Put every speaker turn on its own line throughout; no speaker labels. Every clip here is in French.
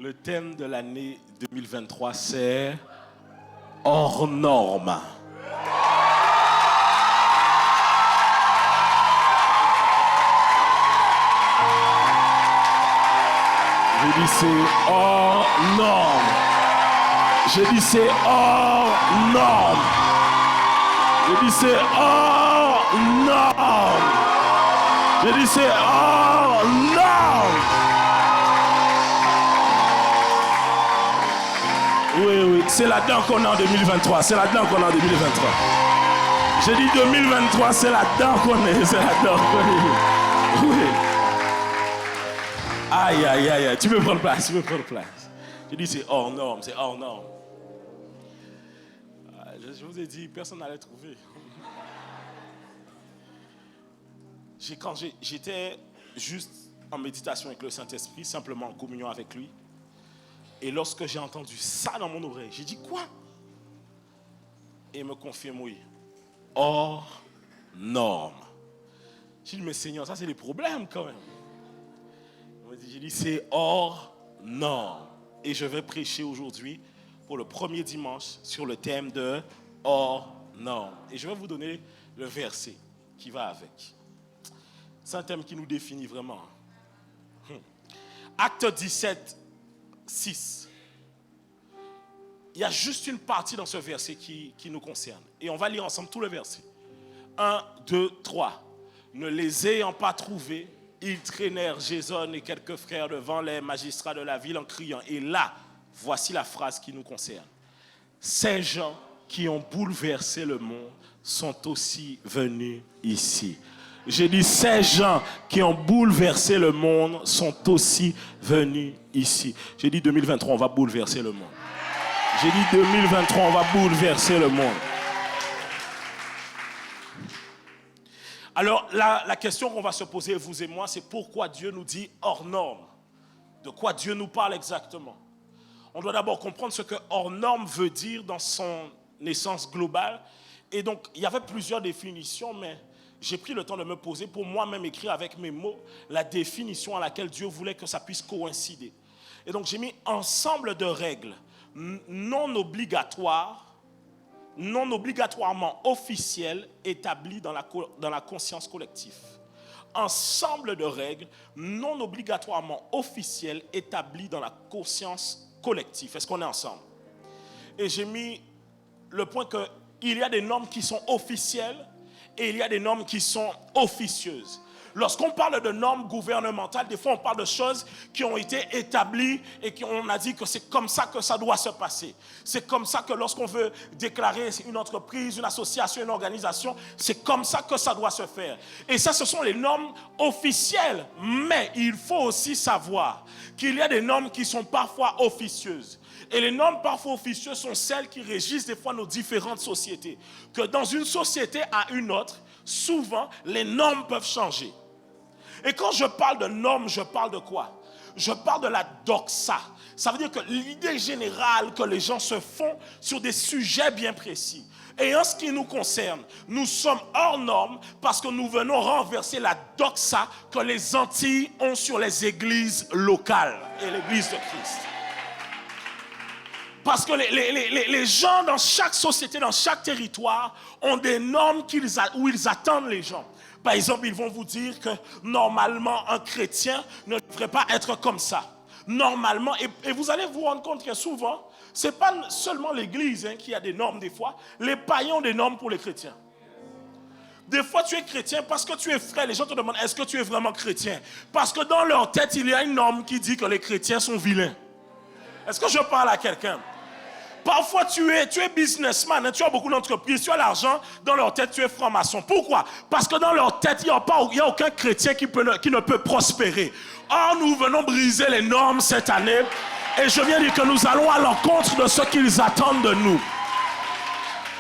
Le thème de l'année 2023, c'est hors norme. Je dis c'est hors norme. Je dis c'est hors norme. Je dis c'est hors norme. Je dis c'est hors norme. Oui, c'est là-dedans qu'on est en 2023. C'est là-dedans qu'on est en 2023. J'ai dit 2023, c'est là-dedans qu'on est. C'est là-dedans qu'on est. Oui. Aïe. Tu peux prendre place, Je dis c'est hors norme, c'est hors norme. Je vous ai dit, personne n'allait trouver. Quand j'étais juste en méditation avec le Saint-Esprit, simplement en communion avec lui, et lorsque j'ai entendu ça dans mon oreille, j'ai dit quoi? Et il me confirme oui. Hors norme. J'ai dit mais Seigneur, ça c'est des problèmes quand même. J'ai dit c'est hors norme. Et je vais prêcher aujourd'hui pour le premier dimanche sur le thème de hors norme. Et je vais vous donner le verset qui va avec. C'est un thème qui nous définit vraiment. Acte 17, 6. Il y a juste une partie dans ce verset qui nous concerne. Et on va lire ensemble tout le verset. 1, 2, 3. Ne les ayant pas trouvés, ils traînèrent Jason et quelques frères devant les magistrats de la ville en criant. Et là, voici la phrase qui nous concerne. Ces gens qui ont bouleversé le monde sont aussi venus ici. J'ai dit, ces gens qui ont bouleversé le monde sont aussi venus ici. J'ai dit 2023, on va bouleverser le monde. J'ai dit 2023, on va bouleverser le monde. Alors, la question qu'on va se poser, vous et moi, c'est pourquoi Dieu nous dit hors norme. De quoi Dieu nous parle exactement. On doit d'abord comprendre ce que hors norme veut dire dans son essence globale. Et donc, il y avait plusieurs définitions, mais j'ai pris le temps de me poser pour moi-même écrire avec mes mots la définition à laquelle Dieu voulait que ça puisse coïncider. Et donc, j'ai mis ensemble de règles non obligatoirement officielles établies dans la conscience collective. Ensemble de règles non obligatoirement officielles établies dans la conscience collective. Est-ce qu'on est ensemble? Et j'ai mis le point qu'il y a des normes qui sont officielles et il y a des normes qui sont officieuses. Lorsqu'on parle de normes gouvernementales, des fois on parle de choses qui ont été établies et qu'on a dit que c'est comme ça que ça doit se passer. C'est comme ça que lorsqu'on veut déclarer une entreprise, une association, une organisation, c'est comme ça que ça doit se faire. Et ça, ce sont les normes officielles. Mais il faut aussi savoir qu'il y a des normes qui sont parfois officieuses. Et les normes parfois officieuses sont celles qui régissent des fois nos différentes sociétés. Que dans une société à une autre, souvent, les normes peuvent changer. Et quand je parle de normes, je parle de quoi? Je parle de la doxa. Ça veut dire que l'idée générale que les gens se font sur des sujets bien précis. Et en ce qui nous concerne, nous sommes hors normes parce que nous venons renverser la doxa que les Antilles ont sur les églises locales et l'église de Christ. Parce que les gens dans chaque société, dans chaque territoire, ont des normes où ils attendent les gens. Par exemple, ils vont vous dire que normalement, un chrétien ne devrait pas être comme ça. Normalement, et vous allez vous rendre compte que souvent, ce n'est pas seulement l'église qui a des normes des fois. Les païens ont des normes pour les chrétiens. Des fois, tu es chrétien parce que tu es frère. Les gens te demandent, est-ce que tu es vraiment chrétien? Parce que dans leur tête, il y a une norme qui dit que les chrétiens sont vilains. Est-ce que je parle à quelqu'un? Parfois, tu es businessman, tu as beaucoup d'entreprises, tu as l'argent, dans leur tête, tu es franc-maçon. Pourquoi? Parce que dans leur tête, il n'y a aucun chrétien qui ne peut prospérer. Or, nous venons briser les normes cette année et je viens dire que nous allons à l'encontre de ce qu'ils attendent de nous.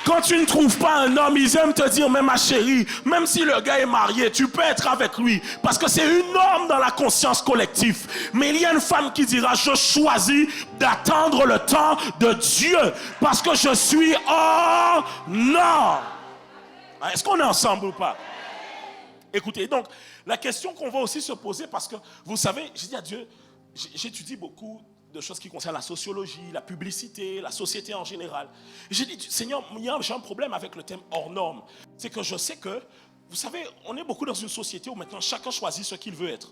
Quand tu ne trouves pas un homme, ils aiment te dire, mais ma chérie, même si le gars est marié, tu peux être avec lui. Parce que c'est une norme dans la conscience collective. Mais il y a une femme qui dira, je choisis d'attendre le temps de Dieu. Parce que je suis hors norme. Est-ce qu'on est ensemble ou pas? Écoutez, donc, la question qu'on va aussi se poser, parce que, vous savez, j'ai dit à Dieu, j'étudie beaucoup de choses qui concernent la sociologie, la publicité, la société en général. Et j'ai dit, Seigneur, j'ai un problème avec le thème hors norme. C'est que je sais que, vous savez, on est beaucoup dans une société où maintenant chacun choisit ce qu'il veut être.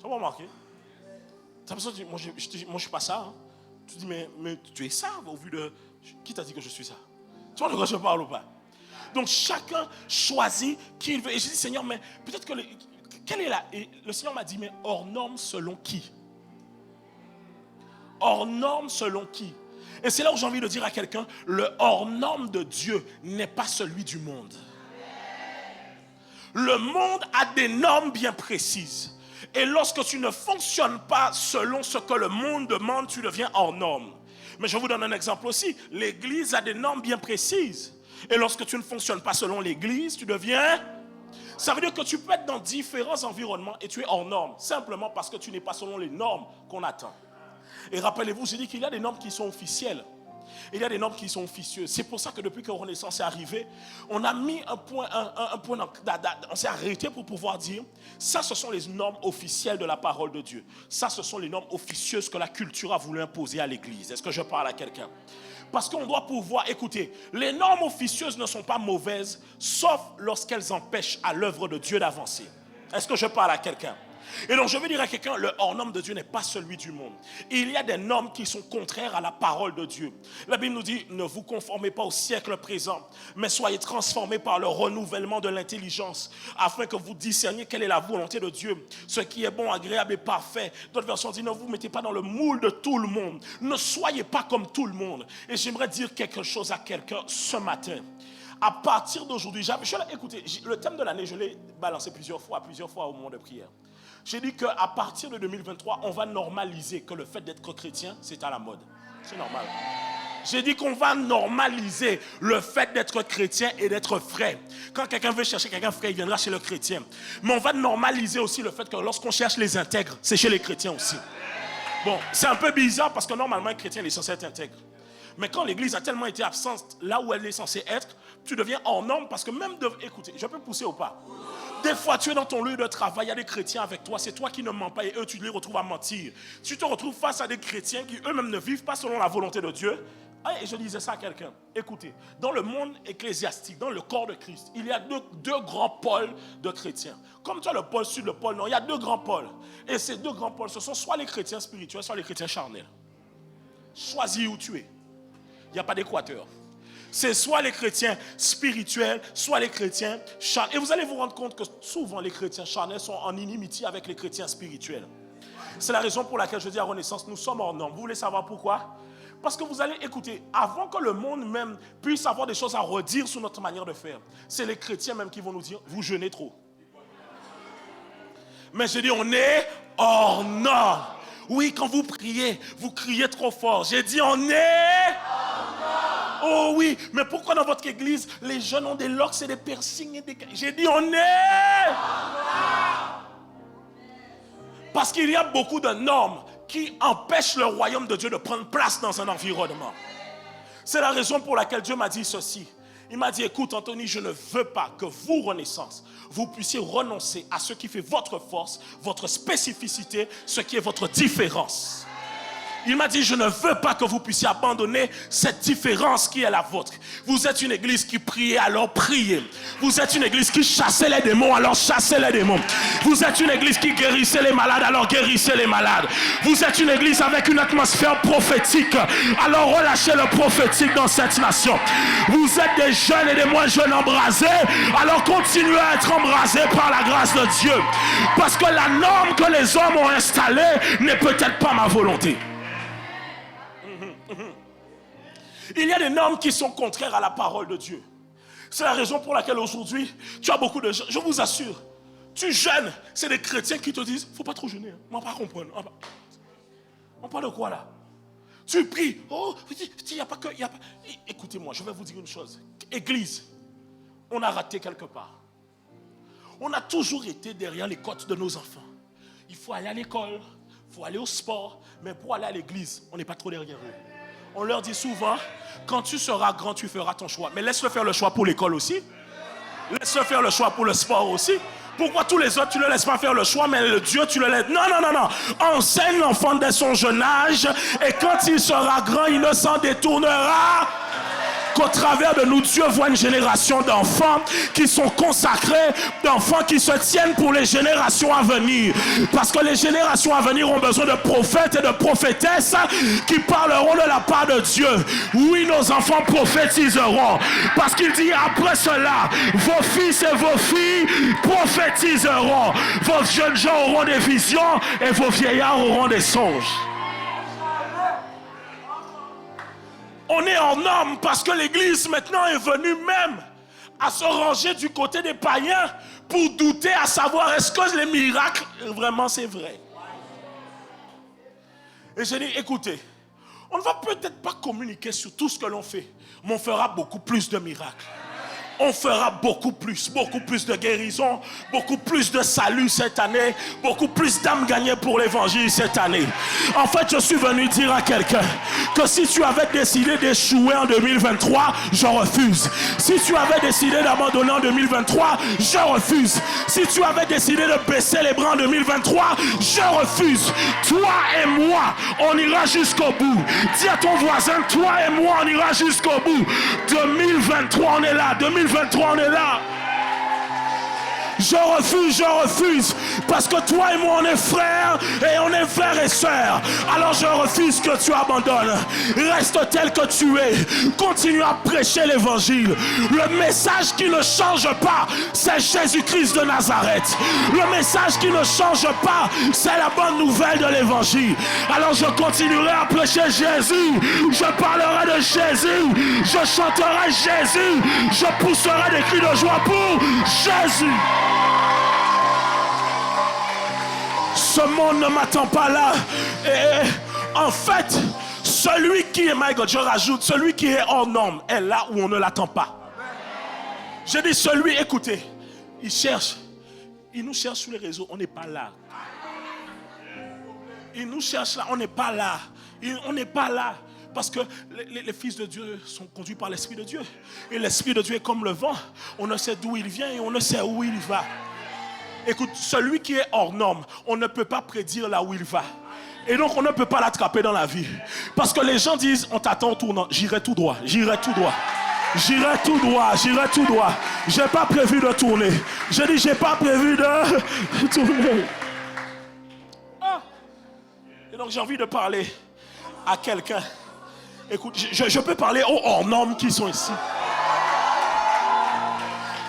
Ça m'a remarqué. Moi, je ne suis pas ça. Hein. Tu dis, mais tu es ça au vu de... Qui t'a dit que je suis ça? Tu vois de quoi je parle ou pas? Donc chacun choisit qui il veut. Et j'ai dit, Seigneur, mais peut-être que... Quelle est la... Et le Seigneur m'a dit, mais hors norme selon qui? Hors norme selon qui? Et c'est là où j'ai envie de dire à quelqu'un, le hors norme de Dieu n'est pas celui du monde. Le monde a des normes bien précises. Et lorsque tu ne fonctionnes pas selon ce que le monde demande, tu deviens hors norme. Mais je vous donne un exemple aussi. L'Église a des normes bien précises. Et lorsque tu ne fonctionnes pas selon l'Église, tu deviens... Ça veut dire que tu peux être dans différents environnements et tu es hors norme. Simplement parce que tu n'es pas selon les normes qu'on attend. Et rappelez-vous, j'ai dit qu'il y a des normes qui sont officielles. Et il y a des normes qui sont officieuses. C'est pour ça que depuis que Renaissance est arrivée, on a mis un point, on s'est arrêté pour pouvoir dire, ça ce sont les normes officielles de la parole de Dieu. Ça ce sont les normes officieuses que la culture a voulu imposer à l'Église. Est-ce que je parle à quelqu'un? Parce qu'on doit pouvoir, écouter, les normes officieuses ne sont pas mauvaises, sauf lorsqu'elles empêchent à l'œuvre de Dieu d'avancer. Est-ce que je parle à quelqu'un? Et donc je veux dire à quelqu'un, le hors-norme de Dieu n'est pas celui du monde. Il y a des normes qui sont contraires à la parole de Dieu. La Bible nous dit, ne vous conformez pas au siècle présent, mais soyez transformés par le renouvellement de l'intelligence, afin que vous discerniez quelle est la volonté de Dieu, ce qui est bon, agréable et parfait. D'autres versions disent, ne vous mettez pas dans le moule de tout le monde. Ne soyez pas comme tout le monde. Et j'aimerais dire quelque chose à quelqu'un ce matin. À partir d'aujourd'hui, écoutez, le thème de l'année, je l'ai balancé plusieurs fois au moment de prière. J'ai dit qu'à partir de 2023, on va normaliser que le fait d'être chrétien, c'est à la mode. C'est normal. J'ai dit qu'on va normaliser le fait d'être chrétien et d'être frais. Quand quelqu'un veut chercher quelqu'un frais, il viendra chez le chrétien. Mais on va normaliser aussi le fait que lorsqu'on cherche les intègres, c'est chez les chrétiens aussi. Bon, c'est un peu bizarre parce que normalement, un chrétien est censé être intègre. Mais quand l'église a tellement été absente là où elle est censée être, tu deviens hors norme parce que même écoutez, je peux pousser ou pas? Des fois, tu es dans ton lieu de travail, il y a des chrétiens avec toi, c'est toi qui ne mens pas et eux, tu les retrouves à mentir. Tu te retrouves face à des chrétiens qui eux-mêmes ne vivent pas selon la volonté de Dieu. Et je disais ça à quelqu'un. Écoutez, dans le monde ecclésiastique, dans le corps de Christ, il y a deux grands pôles de chrétiens. Comme tu as le pôle sud, le pôle nord, il y a deux grands pôles. Et ces deux grands pôles, ce sont soit les chrétiens spirituels, soit les chrétiens charnels. Choisis où tu es. Il n'y a pas d'équateur. C'est soit les chrétiens spirituels, soit les chrétiens charnels. Et vous allez vous rendre compte que souvent les chrétiens charnels sont en inimitié avec les chrétiens spirituels. C'est la raison pour laquelle je dis à Renaissance, nous sommes hors normes. Vous voulez savoir pourquoi? Parce que vous allez écouter, avant que le monde même puisse avoir des choses à redire sur notre manière de faire, c'est les chrétiens même qui vont nous dire, vous jeûnez trop. Mais je dis, on est hors normes. Oui, quand vous priez, vous criez trop fort. J'ai dit, on est... Oh oui, mais pourquoi dans votre église, les jeunes ont des locks et des piercings et des... J'ai dit, on est... Parce qu'il y a beaucoup de normes qui empêchent le royaume de Dieu de prendre place dans un environnement. C'est la raison pour laquelle Dieu m'a dit ceci. Il m'a dit, écoute Anthony, je ne veux pas que vous, Renaissance, vous puissiez renoncer à ce qui fait votre force, votre spécificité, ce qui est votre différence. Il m'a dit, je ne veux pas que vous puissiez abandonner cette différence qui est la vôtre. Vous êtes une église qui priait, alors priez. Vous êtes une église qui chassait les démons, alors chassez les démons. Vous êtes une église qui guérissait les malades, alors guérissez les malades. Vous êtes une église avec une atmosphère prophétique, alors relâchez le prophétique dans cette nation. Vous êtes des jeunes et des moins jeunes embrasés, alors continuez à être embrasés par la grâce de Dieu. Parce que la norme que les hommes ont installée n'est peut-être pas ma volonté. Il y a des normes qui sont contraires à la parole de Dieu. C'est la raison pour laquelle aujourd'hui, tu as beaucoup de gens. Je vous assure, tu jeûnes, c'est des chrétiens qui te disent, il ne faut pas trop jeûner. On ne va pas comprendre. On parle de quoi là? Tu pries. Oh, il n'y a pas que... Écoutez-moi, je vais vous dire une chose. Église, on a raté quelque part. On a toujours été derrière les côtes de nos enfants. Il faut aller à l'école, il faut aller au sport, mais pour aller à l'église, on n'est pas trop derrière eux. On leur dit souvent, quand tu seras grand, tu feras ton choix. Mais laisse-le faire le choix pour l'école aussi. Laisse-le faire le choix pour le sport aussi. Pourquoi tous les autres, tu ne le laisses pas faire le choix, mais le Dieu, tu le laisses? Non, non, non, non. Enseigne l'enfant dès son jeune âge, et quand il sera grand, il ne s'en détournera qu'au travers de nous. Dieu voit une génération d'enfants qui sont consacrés, d'enfants qui se tiennent pour les générations à venir. Parce que les générations à venir ont besoin de prophètes et de prophétesses qui parleront de la part de Dieu. Oui, nos enfants prophétiseront. Parce qu'il dit après cela, vos fils et vos filles prophétiseront. Vos jeunes gens auront des visions et vos vieillards auront des songes. On est en norme parce que l'Église maintenant est venue même à se ranger du côté des païens pour douter à savoir est-ce que les miracles, vraiment c'est vrai. Et j'ai dit, écoutez, on ne va peut-être pas communiquer sur tout ce que l'on fait, mais on fera beaucoup plus de miracles. On fera beaucoup plus de guérison, beaucoup plus de salut cette année, beaucoup plus d'âmes gagnées pour l'évangile cette année. En fait, je suis venu dire à quelqu'un que si tu avais décidé d'échouer en 2023, je refuse. Si tu avais décidé d'abandonner en 2023, je refuse. Si tu avais décidé de baisser les bras en 2023, je refuse. Toi et moi, on ira jusqu'au bout. Dis à ton voisin, toi et moi, on ira jusqu'au bout. 2023, on est là. 2023, on est là. Je refuse, parce que toi et moi on est frères et sœurs. Alors je refuse que tu abandonnes. Reste tel que tu es. Continue à prêcher l'évangile. Le message qui ne change pas, c'est Jésus-Christ de Nazareth. Le message qui ne change pas, c'est la bonne nouvelle de l'évangile. Alors je continuerai à prêcher Jésus. Je parlerai de Jésus. Je chanterai Jésus. Je pousserai des cris de joie pour Jésus. Ce monde ne m'attend pas là. Et en fait, celui qui est, my God, je rajoute, celui qui est hors norme est là où on ne l'attend pas. Je dis celui, écoutez, il nous cherche sur les réseaux, on n'est pas là. Il nous cherche là, on n'est pas là. On n'est pas là. Parce que les fils de Dieu sont conduits par l'Esprit de Dieu. Et l'Esprit de Dieu est comme le vent. On ne sait d'où il vient et on ne sait où il va. Écoute, celui qui est hors norme, on ne peut pas prédire là où il va. Et donc on ne peut pas l'attraper dans la vie. Parce que les gens disent, on t'attend au tournant. J'irai tout droit, j'irai tout droit. J'irai tout droit, j'irai tout droit. J'ai pas prévu de tourner. Je dis, j'ai pas prévu de tourner. Ah. Et donc j'ai envie de parler à quelqu'un. Écoute, je peux parler aux hors normes qui sont ici.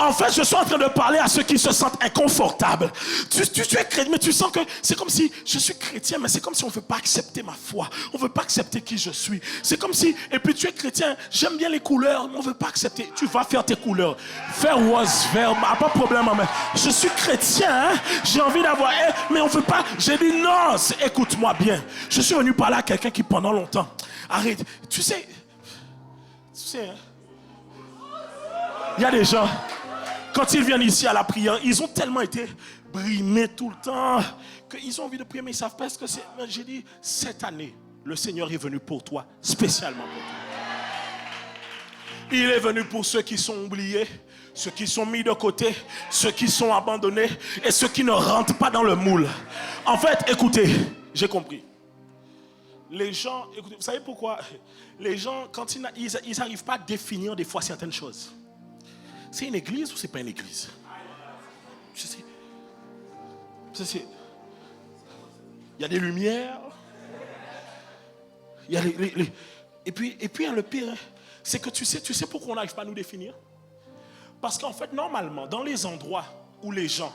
En fait, je suis en train de parler à ceux qui se sentent inconfortables. Tu es chrétien, mais tu sens que c'est comme si je suis chrétien, mais c'est comme si on ne veut pas accepter ma foi. On ne veut pas accepter qui je suis. C'est comme si, et puis tu es chrétien, j'aime bien les couleurs, mais on ne veut pas accepter. Tu vas faire tes couleurs. Faire was, faire, pas de problème. Mais je suis chrétien, hein? J'ai envie d'avoir, mais on ne veut pas. J'ai dit non, écoute-moi bien. Je suis venu parler à quelqu'un qui pendant longtemps. Arrête, tu sais, hein? Il y a des gens. Quand ils viennent ici à la prière, ils ont tellement été brimés tout le temps qu'ils ont envie de prier, mais ils ne savent pas ce que c'est. J'ai dit, cette année, le Seigneur est venu pour toi, spécialement pour toi. Il est venu pour ceux qui sont oubliés, ceux qui sont mis de côté, ceux qui sont abandonnés et ceux qui ne rentrent pas dans le moule. En fait, écoutez, j'ai compris. Les gens, écoutez, vous savez pourquoi? Les gens, quand ils n'arrivent pas à définir des fois certaines choses. C'est une église ou c'est pas une église? Je sais. Il y a des lumières. Il y a Et puis le pire, c'est que tu sais pourquoi on n'arrive pas à nous définir? Parce qu'en fait, normalement, dans les endroits où les gens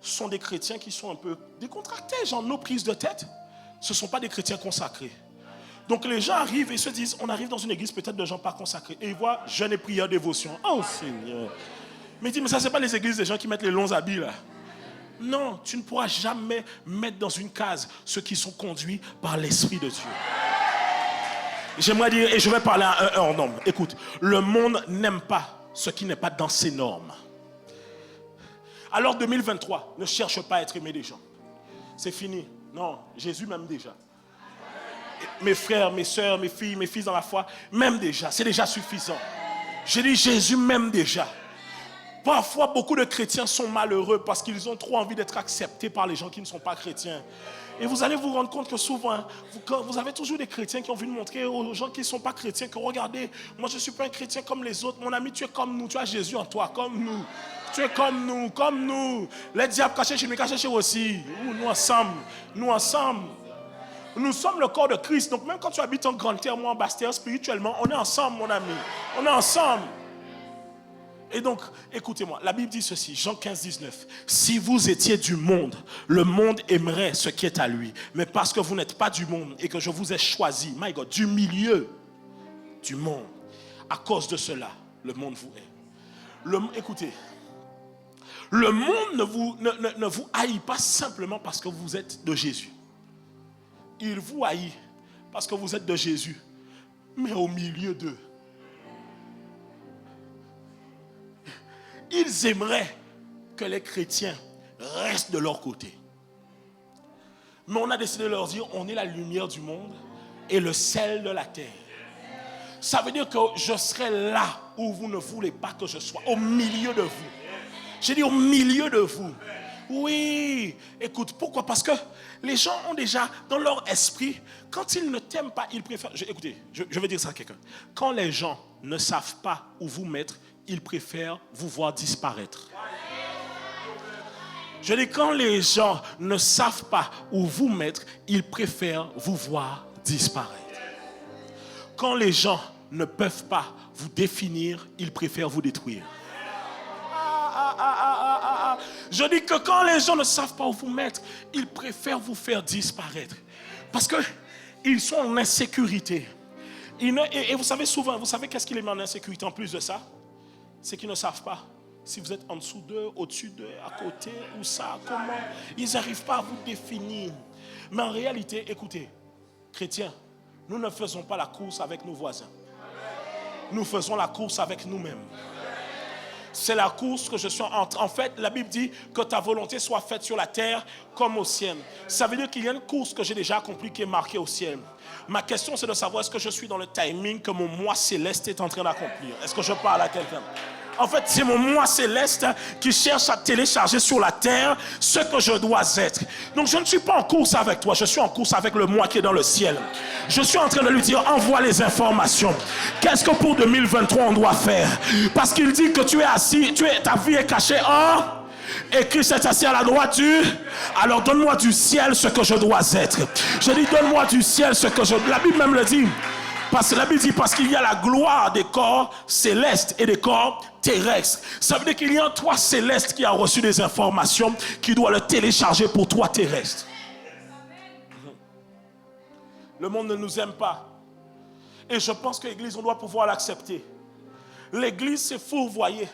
sont des chrétiens qui sont un peu décontractés, genre nos prises de tête, ce ne sont pas des chrétiens consacrés. Donc les gens arrivent et se disent, on arrive dans une église peut-être de gens pas consacrés. Et ils voient jeûne et prière, dévotion. Oh Seigneur. Mais ils disent, mais ça c'est pas les églises des gens qui mettent les longs habits là. Non, tu ne pourras jamais mettre dans une case ceux qui sont conduits par l'Esprit de Dieu. J'aimerais dire, et je vais parler à un hors norme. Écoute, le monde n'aime pas ce qui n'est pas dans ses normes. Alors 2023, ne cherche pas à être aimé des gens. C'est fini. Non, Jésus m'aime déjà. Mes frères, mes soeurs, mes fils dans la foi, m'aiment déjà. C'est déjà suffisant. Je dis, Jésus m'aime déjà. Parfois, beaucoup de chrétiens sont malheureux parce qu'ils ont trop envie d'être acceptés par les gens qui ne sont pas chrétiens. Et vous allez vous rendre compte que souvent, vous avez toujours des chrétiens qui ont envie de montrer aux gens qui ne sont pas chrétiens que regardez, moi je ne suis pas un chrétien comme les autres. Mon ami, tu es comme nous, tu as Jésus en toi, comme nous. Tu es comme nous, comme nous. Les diables cachés chez nous, cachés chez vous aussi. Nous ensemble, nous ensemble. Nous sommes le corps de Christ. Donc même quand tu habites en Grande-Terre, moi en Basse-Terre, spirituellement, on est ensemble, mon ami. On est ensemble. Et donc, écoutez-moi, la Bible dit ceci, Jean 15, 19. Si vous étiez du monde, le monde aimerait ce qui est à lui. Mais parce que vous n'êtes pas du monde et que je vous ai choisi, my God, du milieu du monde, à cause de cela, le monde vous hait. Écoutez, le monde ne vous haït pas simplement parce que vous êtes de Jésus. Il vous haït parce que vous êtes de Jésus, mais au milieu d'eux. Ils aimeraient que les chrétiens restent de leur côté. Mais on a décidé de leur dire, on est la lumière du monde et le sel de la terre. Ça veut dire que je serai là où vous ne voulez pas que je sois, au milieu de vous. J'ai dit au milieu de vous. Oui, écoute, pourquoi? Parce que les gens ont déjà dans leur esprit, quand ils ne t'aiment pas, ils préfèrent... Écoutez, je vais dire ça à quelqu'un. Quand les gens ne savent pas où vous mettre, ils préfèrent vous voir disparaître. Je dis, quand les gens ne savent pas où vous mettre, ils préfèrent vous voir disparaître. Quand les gens ne peuvent pas vous définir, ils préfèrent vous détruire. Je dis que quand les gens ne savent pas où vous mettre, ils préfèrent vous faire disparaître. Parce qu'ils sont en insécurité. Et vous savez souvent, vous savez qu'est-ce qui les met en insécurité en plus de ça? C'est qu'ils ne savent pas si vous êtes en dessous d'eux, au-dessus d'eux, à côté, ou ça, comment. Ils n'arrivent pas à vous définir. Mais en réalité, écoutez, chrétiens, nous ne faisons pas la course avec nos voisins. Nous faisons la course avec nous-mêmes. C'est la course que je suis en fait, la Bible dit que ta volonté soit faite sur la terre comme au ciel. Ça veut dire qu'il y a une course que j'ai déjà accomplie qui est marquée au ciel. Ma question, c'est de savoir est-ce que je suis dans le timing que mon moi céleste est en train d'accomplir. Est-ce que je parle à quelqu'un? En fait, c'est mon moi céleste qui cherche à télécharger sur la terre ce que je dois être. Donc, je ne suis pas en course avec toi. Je suis en course avec le moi qui est dans le ciel. Je suis en train de lui dire, envoie les informations. Qu'est-ce que pour 2023 on doit faire? Parce qu'il dit que tu es assis, ta vie est cachée en... Et Christ est assis à la droite du... Alors donne-moi du ciel ce que je dois être. Je dis, donne-moi du ciel ce que je... La Bible même le dit. Parce que la Bible dit, parce qu'il y a la gloire des corps célestes et des corps terrestres. Ça veut dire qu'il y a un toi céleste qui a reçu des informations, qui doit le télécharger pour toi terrestre. Le monde ne nous aime pas. Et je pense que l'Église, on doit pouvoir l'accepter. L'Église s'est fourvoyée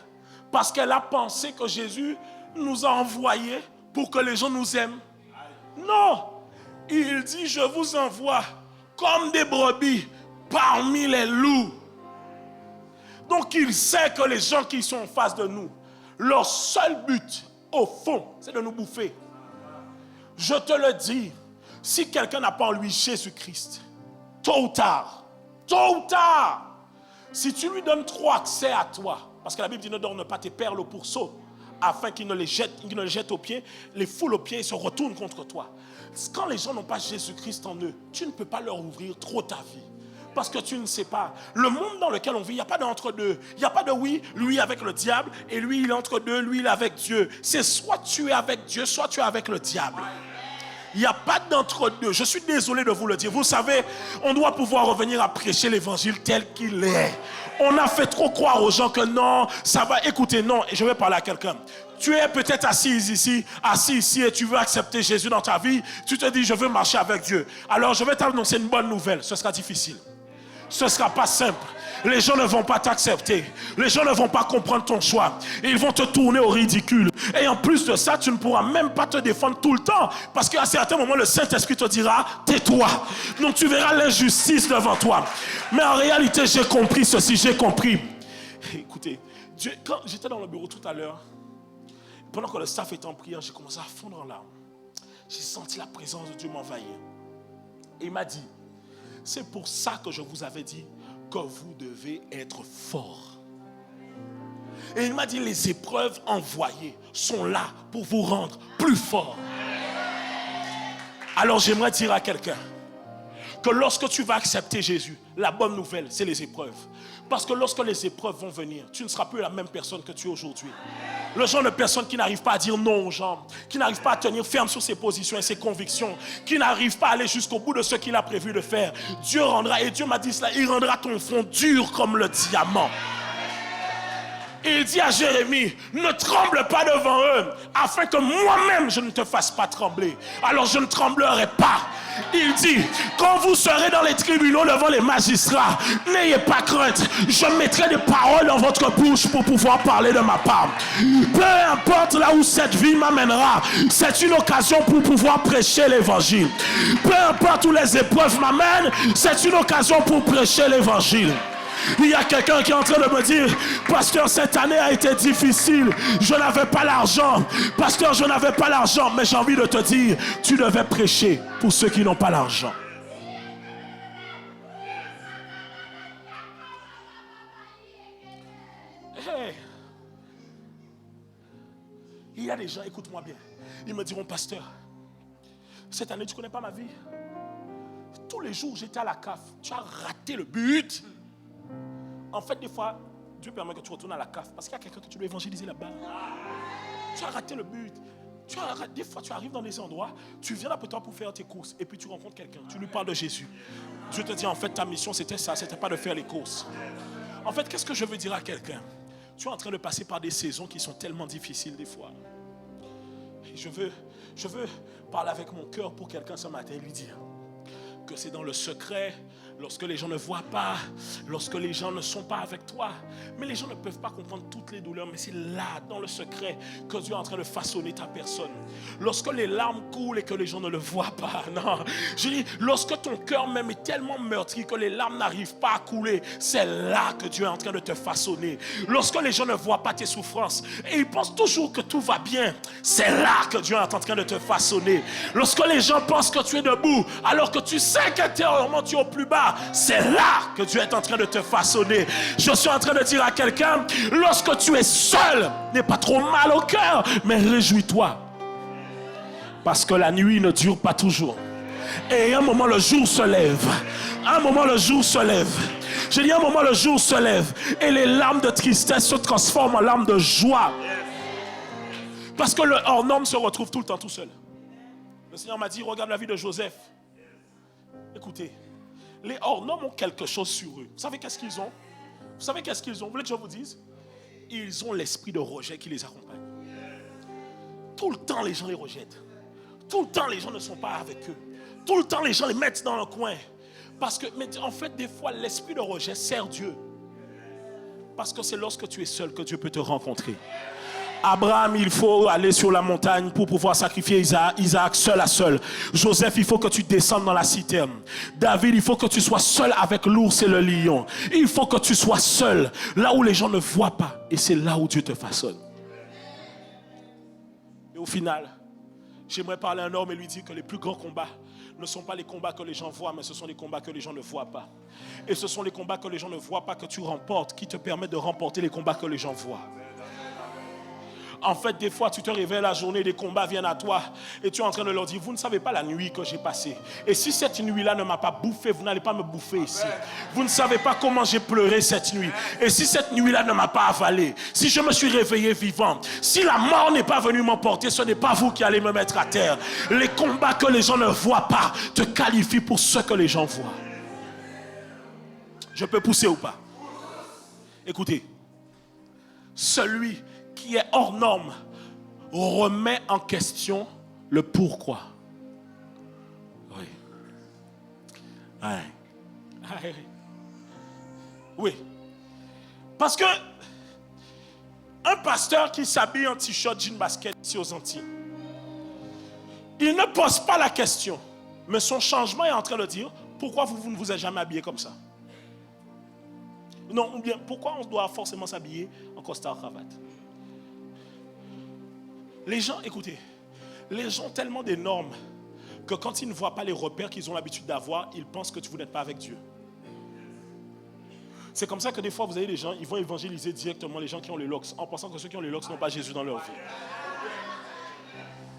parce qu'elle a pensé que Jésus nous a envoyés pour que les gens nous aiment. Non. Il dit, je vous envoie comme des brebis parmi les loups. Donc il sait que les gens qui sont en face de nous, leur seul but, au fond, c'est de nous bouffer. Je te le dis, si quelqu'un n'a pas en lui Jésus-Christ, tôt ou tard, si tu lui donnes trop accès à toi, parce que la Bible dit ne donne pas tes perles au pourceau, afin qu'ils ne les jettent aux pieds, les foulent aux pieds et se retournent contre toi. Quand les gens n'ont pas Jésus-Christ en eux, tu ne peux pas leur ouvrir trop ta vie. Parce que tu ne sais pas. Le monde dans lequel on vit, il n'y a pas d'entre-deux. Il n'y a pas de oui, lui avec le diable, et lui il est entre deux, lui il est avec Dieu. C'est soit tu es avec Dieu, soit tu es avec le diable. Il n'y a pas d'entre-deux. Je suis désolé de vous le dire. Vous savez, on doit pouvoir revenir à prêcher l'évangile tel qu'il est. On a fait trop croire aux gens que non, ça va. Écoutez, non, et je vais parler à quelqu'un. Tu es peut-être assis ici et tu veux accepter Jésus dans ta vie. Tu te dis, je veux marcher avec Dieu. Alors je vais t'annoncer une bonne nouvelle. Ce sera difficile. Ce ne sera pas simple. Les gens ne vont pas t'accepter. Les gens ne vont pas comprendre ton choix. Ils vont te tourner au ridicule. Et en plus de ça, tu ne pourras même pas te défendre tout le temps. Parce qu'à certains moments, le Saint-Esprit te dira, tais-toi. Donc tu verras l'injustice devant toi. Mais en réalité, j'ai compris ceci, j'ai compris. Écoutez, quand j'étais dans le bureau tout à l'heure, pendant que le staff était en prière, j'ai commencé à fondre en larmes. J'ai senti la présence de Dieu m'envahir. Et il m'a dit, c'est pour ça que je vous avais dit que vous devez être fort. Et il m'a dit, les épreuves envoyées sont là pour vous rendre plus fort. Alors j'aimerais dire à quelqu'un que lorsque tu vas accepter Jésus, la bonne nouvelle, c'est les épreuves. Parce que lorsque les épreuves vont venir, tu ne seras plus la même personne que tu es aujourd'hui. Le genre de personne qui n'arrive pas à dire non aux gens, qui n'arrive pas à tenir ferme sur ses positions et ses convictions, qui n'arrive pas à aller jusqu'au bout de ce qu'il a prévu de faire. Dieu rendra, et Dieu m'a dit cela, il rendra ton front dur comme le diamant. Et il dit à Jérémie, ne tremble pas devant eux, afin que moi-même je ne te fasse pas trembler. Alors je ne tremblerai pas. Il dit, quand vous serez dans les tribunaux devant les magistrats, n'ayez pas crainte. Je mettrai des paroles dans votre bouche pour pouvoir parler de ma part. Peu importe là où cette vie m'amènera, c'est une occasion pour pouvoir prêcher l'évangile. Peu importe où les épreuves m'amènent, c'est une occasion pour prêcher l'évangile. Il y a quelqu'un qui est en train de me dire, pasteur, cette année a été difficile, je n'avais pas l'argent. Pasteur, je n'avais pas l'argent. Mais j'ai envie de te dire, tu devais prêcher pour ceux qui n'ont pas l'argent. Hey. Il y a des gens, écoute-moi bien, ils me diront, pasteur, cette année tu ne connais pas ma vie. Tous les jours j'étais à la CAF, tu as raté le but. En fait, des fois, Dieu permet que tu retournes à la CAF parce qu'il y a quelqu'un que tu dois évangéliser là-bas. Tu as raté le but. Des fois, tu arrives dans des endroits, tu viens là pour faire tes courses et puis tu rencontres quelqu'un, tu lui parles de Jésus. Dieu te dit, en fait, ta mission, c'était ça, c'était pas de faire les courses. En fait, qu'est-ce que je veux dire à quelqu'un? Tu es en train de passer par des saisons qui sont tellement difficiles des fois. Et je veux parler avec mon cœur pour quelqu'un ce matin et lui dire que c'est dans le secret, lorsque les gens ne voient pas, lorsque les gens ne sont pas avec toi. Mais les gens ne peuvent pas comprendre toutes les douleurs, mais c'est là, dans le secret, que Dieu est en train de façonner ta personne. Lorsque les larmes coulent et que les gens ne le voient pas, non. Je dis, lorsque ton cœur même est tellement meurtri que les larmes n'arrivent pas à couler, c'est là que Dieu est en train de te façonner. Lorsque les gens ne voient pas tes souffrances et ils pensent toujours que tout va bien, c'est là que Dieu est en train de te façonner. Lorsque les gens pensent que tu es debout, alors que tu sais qu'intérieurement tu es au plus bas, c'est là que Dieu est en train de te façonner. Je suis en train de dire à quelqu'un, lorsque tu es seul, n'aie pas trop mal au cœur, mais réjouis-toi. Parce que la nuit ne dure pas toujours. Et à un moment, le jour se lève. À un moment, le jour se lève. J'ai dit, à un moment, le jour se lève. Et les larmes de tristesse se transforment en larmes de joie. Parce que le hors-norme se retrouve tout le temps tout seul. Le Seigneur m'a dit, regarde la vie de Joseph. Écoutez, les hors-normes ont quelque chose sur eux. Vous savez qu'est-ce qu'ils ont? Vous savez qu'est-ce qu'ils ont? Vous voulez que je vous dise? Ils ont l'esprit de rejet qui les accompagne. Tout le temps, les gens les rejettent. Tout le temps, les gens ne sont pas avec eux. Tout le temps, les gens les mettent dans un coin. Parce que, mais en fait, des fois, l'esprit de rejet sert Dieu. Parce que c'est lorsque tu es seul que Dieu peut te rencontrer. Abraham, il faut aller sur la montagne pour pouvoir sacrifier Isaac seul à seul. Joseph, il faut que tu descendes dans la citerne. David, il faut que tu sois seul avec l'ours et le lion. Il faut que tu sois seul, là où les gens ne voient pas. Et c'est là où Dieu te façonne. Et au final, j'aimerais parler à un homme et lui dire que les plus grands combats ne sont pas les combats que les gens voient, mais ce sont les combats que les gens ne voient pas. Et ce sont les combats que les gens ne voient pas que tu remportes, qui te permettent de remporter les combats que les gens voient. En fait, des fois, tu te réveilles la journée, des combats viennent à toi et tu es en train de leur dire, vous ne savez pas la nuit que j'ai passée. Et si cette nuit-là ne m'a pas bouffé, vous n'allez pas me bouffer ici. Vous ne savez pas comment j'ai pleuré cette nuit. Et si cette nuit-là ne m'a pas avalé, si je me suis réveillé vivant, si la mort n'est pas venue m'emporter, ce n'est pas vous qui allez me mettre à terre. Les combats que les gens ne voient pas te qualifient pour ce que les gens voient. Je peux pousser ou pas? Écoutez, celui qui est hors norme remet en question le pourquoi. Oui. Oui. Parce que un pasteur qui s'habille en t-shirt, jean, basket ici aux Antilles, il ne pose pas la question, mais son changement est en train de dire pourquoi vous ne vous êtes jamais habillé comme ça? Non, ou bien pourquoi on doit forcément s'habiller en costard cravate? Les gens, écoutez, les gens ont tellement des normes que quand ils ne voient pas les repères qu'ils ont l'habitude d'avoir, ils pensent que vous n'êtes pas avec Dieu. C'est comme ça que des fois, vous avez des gens, ils vont évangéliser directement les gens qui ont les locks, en pensant que ceux qui ont les locks n'ont pas Jésus dans leur vie.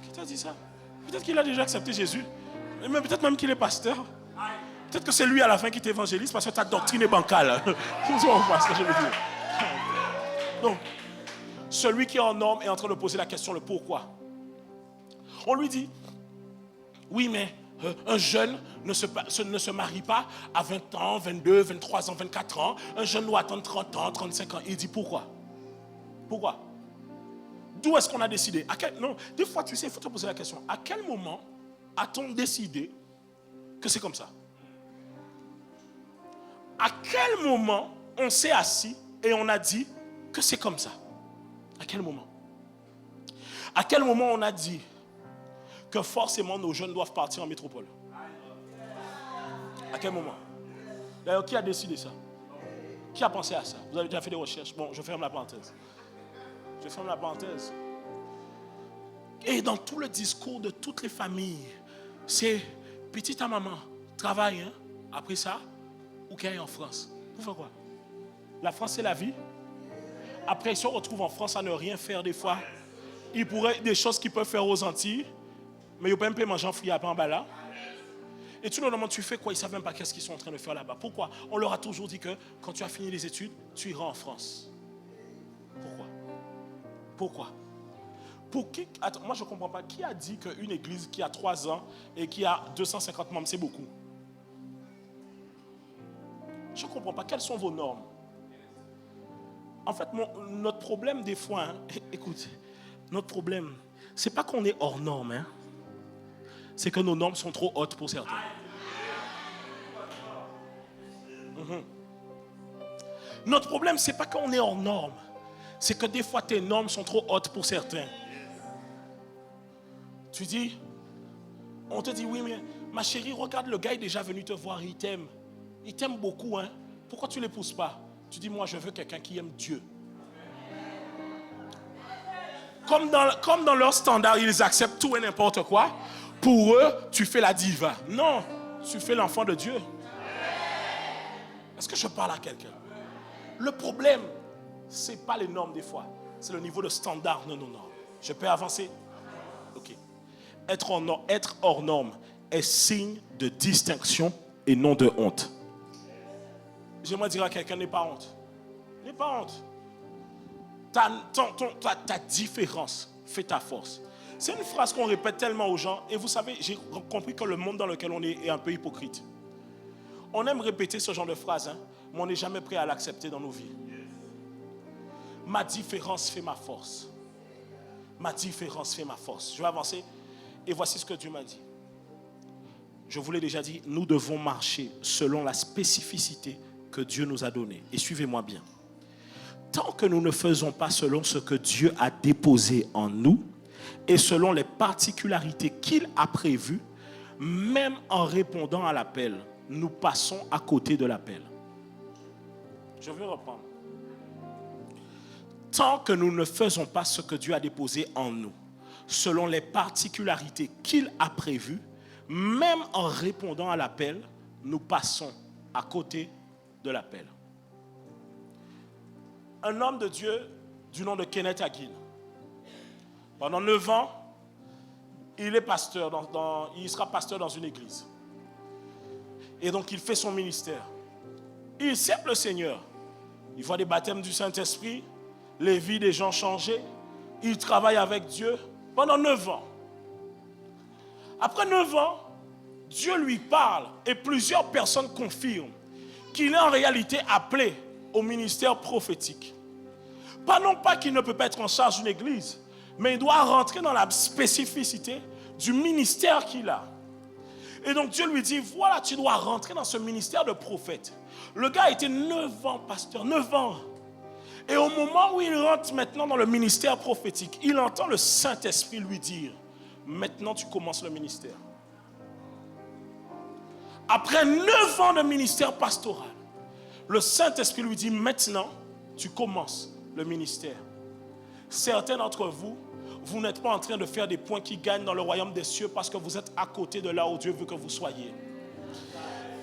Qui t'a dit ça? Peut-être qu'il a déjà accepté Jésus, mais peut-être même qu'il est pasteur. Peut-être que c'est lui à la fin qui t'évangélise parce que ta doctrine est bancale. Tu vois ce que je veux dire? Donc, celui qui est en norme est en train de poser la question, le pourquoi. On lui dit, oui, mais un jeune ne se marie pas à 20 ans, 22, 23 ans, 24 ans. Un jeune doit attendre 30 ans, 35 ans. Il dit pourquoi? Pourquoi? D'où est-ce qu'on a décidé? Non, des fois, tu sais, il faut te poser la question. À quel moment a-t-on décidé que c'est comme ça? À quel moment on s'est assis et on a dit que c'est comme ça? À quel moment? À quel moment on a dit que forcément nos jeunes doivent partir en métropole? À quel moment? D'ailleurs, qui a décidé ça? Qui a pensé à ça? Vous avez déjà fait des recherches? Bon, je ferme la parenthèse. Je ferme la parenthèse. Et dans tout le discours de toutes les familles, c'est petite à maman, travaille, hein? Après ça, ou qu'il aille en France. Pour faire quoi? La France, c'est la vie. Après, ils se retrouvent en France à ne rien faire des fois. Ils pourraient, des choses qu'ils peuvent faire aux Antilles, mais ils ne peuvent pas manger en fruits à pain en bas là. Et tout le monde, tu fais quoi? Ils ne savent même pas qu'est-ce qu'ils sont en train de faire là-bas. Pourquoi? On leur a toujours dit que quand tu as fini les études, tu iras en France. Pourquoi? Pourquoi? Pour qui? Attends, moi je ne comprends pas. Qui a dit qu'une église qui a 3 ans et qui a 250 membres, c'est beaucoup? Je ne comprends pas. Quelles sont vos normes? En fait, notre problème des fois, hein, écoute, notre problème, c'est pas qu'on est hors norme, hein, c'est que nos normes sont trop hautes pour certains. Notre problème, c'est pas qu'on est hors norme, c'est que des fois tes normes sont trop hautes pour certains. Tu dis, on te dit, oui, mais ma chérie, regarde, le gars est déjà venu te voir, il t'aime beaucoup, hein. Pourquoi tu ne l'épouses pas? Tu dis, moi, je veux quelqu'un qui aime Dieu. Comme dans leur standard, ils acceptent tout et n'importe quoi. Pour eux, tu fais la diva. Non, tu fais l'enfant de Dieu. Est-ce que je parle à quelqu'un? Le problème, ce n'est pas les normes des fois. C'est le niveau de standard de nos normes. Je peux avancer? Ok. Être hors norme est signe de distinction et non de honte. J'aimerais dire à quelqu'un, n'aie pas honte. N'aie pas honte. Ta différence fait ta force. C'est une phrase qu'on répète tellement aux gens. Et vous savez, j'ai compris que le monde dans lequel on est un peu hypocrite. On aime répéter ce genre de phrase, hein, mais on n'est jamais prêt à l'accepter dans nos vies. Ma différence fait ma force. Ma différence fait ma force. Je vais avancer. Et voici ce que Dieu m'a dit. Je vous l'ai déjà dit, nous devons marcher selon la spécificité que Dieu nous a donnée. Et suivez-moi bien. Tant que nous ne faisons pas selon ce que Dieu a déposé en nous et selon les particularités qu'il a prévues, même en répondant à l'appel, nous passons à côté de l'appel. Je vais reprendre. Tant que nous ne faisons pas ce que Dieu a déposé en nous, selon les particularités qu'il a prévues, même en répondant à l'appel, nous passons à côté de l'appel. Un homme de Dieu du nom de Kenneth Hagin. Pendant 9 ans, il est pasteur, il sera pasteur dans une église. Et donc il fait son ministère. Il sert le Seigneur. Il voit des baptêmes du Saint-Esprit, les vies des gens changées. Il travaille avec Dieu pendant 9 ans. Après 9 ans, Dieu lui parle et plusieurs personnes confirment qu'il est en réalité appelé au ministère prophétique. Non pas qu'il ne peut pas être en charge d'une église, mais il doit rentrer dans la spécificité du ministère qu'il a. Et donc Dieu lui dit, voilà, tu dois rentrer dans ce ministère de prophète. Le gars a été 9 ans pasteur, 9 ans. Et au moment où il rentre maintenant dans le ministère prophétique, il entend le Saint-Esprit lui dire, maintenant tu commences le ministère. Après 9 ans de ministère pastoral, le Saint-Esprit lui dit, maintenant tu commences le ministère. Certains d'entre vous, vous n'êtes pas en train de faire des points qui gagnent dans le royaume des cieux parce que vous êtes à côté de là où Dieu veut que vous soyez.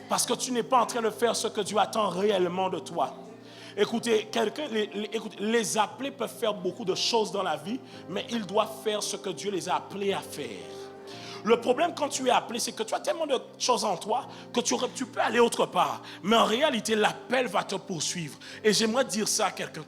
Parce que tu n'es pas en train de faire ce que Dieu attend réellement de toi. Écoutez, les appelés peuvent faire beaucoup de choses dans la vie, mais ils doivent faire ce que Dieu les a appelés à faire. Le problème quand tu es appelé, c'est que tu as tellement de choses en toi que tu peux aller autre part. Mais en réalité, l'appel va te poursuivre. Et j'aimerais dire ça à quelqu'un,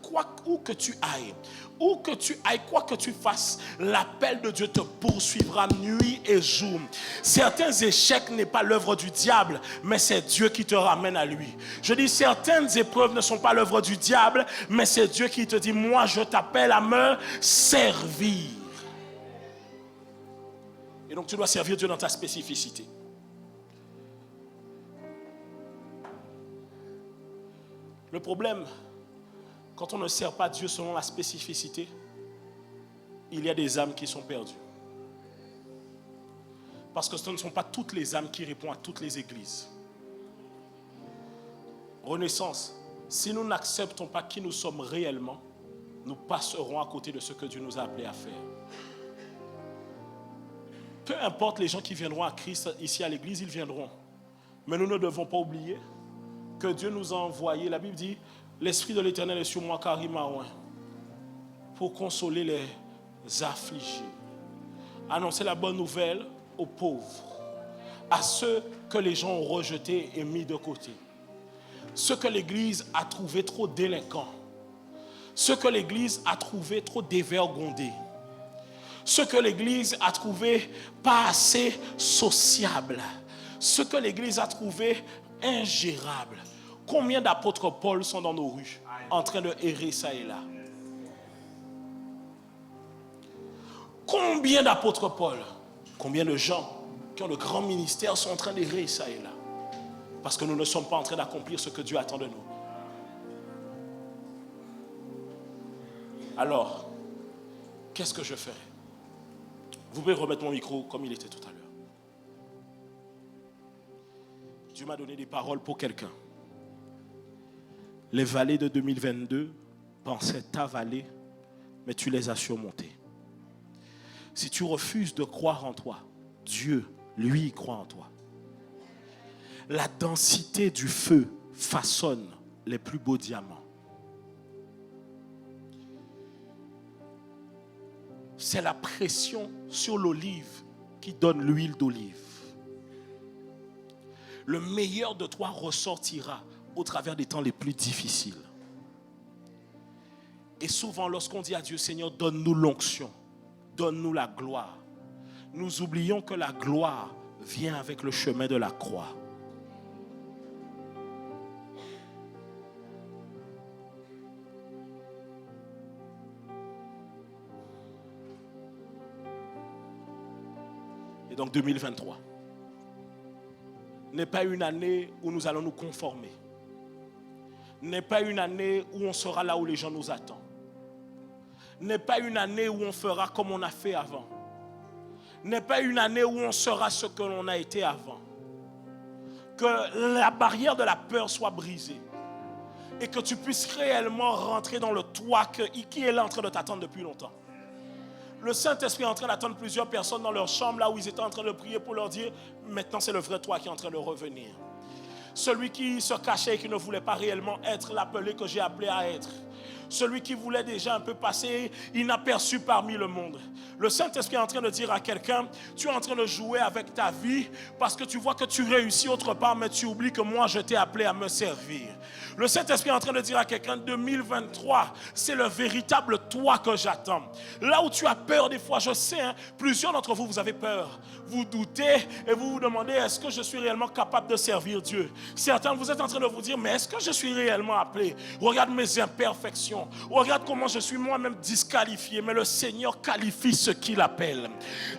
où que tu ailles, quoi que tu fasses, l'appel de Dieu te poursuivra nuit et jour. Certains échecs n'est pas l'œuvre du diable, mais c'est Dieu qui te ramène à lui. Je dis, certaines épreuves ne sont pas l'œuvre du diable, mais c'est Dieu qui te dit, moi je t'appelle à me servir. Et donc tu dois servir Dieu dans ta spécificité. Le problème, quand on ne sert pas Dieu selon la spécificité, il y a des âmes qui sont perdues. Parce que ce ne sont pas toutes les âmes qui répondent à toutes les églises. Renaissance, si nous n'acceptons pas qui nous sommes réellement, nous passerons à côté de ce que Dieu nous a appelés à faire. Peu importe les gens qui viendront à Christ ici à l'église, ils viendront. Mais nous ne devons pas oublier que Dieu nous a envoyé. La Bible dit, l'Esprit de l'Éternel est sur moi car il m'a oint pour consoler les affligés. Annoncer la bonne nouvelle aux pauvres, à ceux que les gens ont rejetés et mis de côté. Ceux que l'Église a trouvé trop délinquants. Ceux que l'Église a trouvé trop dévergondés. Ce que l'Église a trouvé pas assez sociable. Ce que l'Église a trouvé ingérable. Combien d'apôtres Paul sont dans nos rues en train de errer ça et là? Combien d'apôtres Paul, combien de gens qui ont de grands ministères sont en train d'errer ça et là? Parce que nous ne sommes pas en train d'accomplir ce que Dieu attend de nous. Alors, qu'est-ce que je ferai? Vous pouvez remettre mon micro comme il était tout à l'heure. Dieu m'a donné des paroles pour quelqu'un. Les vallées de 2022 pensaient t'avaler, mais tu les as surmontées. Si tu refuses de croire en toi, Dieu, lui, croit en toi. La densité du feu façonne les plus beaux diamants. C'est la pression sur l'olive qui donne l'huile d'olive. Le meilleur de toi ressortira au travers des temps les plus difficiles. Et souvent, lorsqu'on dit à Dieu, Seigneur, donne-nous l'onction, donne-nous la gloire, nous oublions que la gloire vient avec le chemin de la croix. Et donc 2023 n'est pas une année où nous allons nous conformer. N'est pas une année où on sera là où les gens nous attendent. N'est pas une année où on fera comme on a fait avant. N'est pas une année où on sera ce que l'on a été avant. Que la barrière de la peur soit brisée. Et que tu puisses réellement rentrer dans le toit qui est là en train de t'attendre depuis longtemps. Le Saint-Esprit est en train d'attendre plusieurs personnes dans leur chambre, là où ils étaient en train de prier pour leur dire, maintenant c'est le vrai toi qui est en train de revenir. Celui qui se cachait et qui ne voulait pas réellement être l'appelé que j'ai appelé à être. Celui qui voulait déjà un peu passer inaperçu parmi le monde. Le Saint-Esprit est en train de dire à quelqu'un, tu es en train de jouer avec ta vie parce que tu vois que tu réussis autre part, mais tu oublies que moi je t'ai appelé à me servir. Le Saint-Esprit est en train de dire à quelqu'un, 2023, c'est le véritable toi que j'attends. Là où tu as peur des fois, je sais, plusieurs d'entre vous, vous avez peur. Vous doutez et vous vous demandez, est-ce que je suis réellement capable de servir Dieu? Certains, vous êtes en train de vous dire, mais est-ce que je suis réellement appelé? Regarde mes imperfections. Regarde comment je suis moi-même disqualifié. Mais le Seigneur qualifie ce qu'il appelle.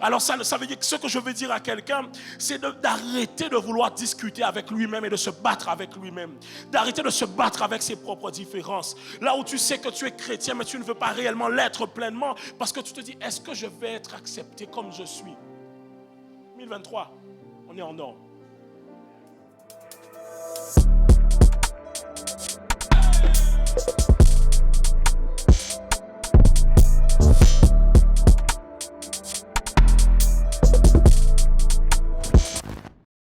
Alors ça veut dire que ce que je veux dire à quelqu'un, c'est d'arrêter de vouloir discuter avec lui-même et de se battre avec lui-même. D'arrêter de se battre avec ses propres différences. Là où tu sais que tu es chrétien, mais tu ne veux pas réellement l'être pleinement, parce que tu te dis, est-ce que je vais être accepté comme je suis? 2023, on est en or.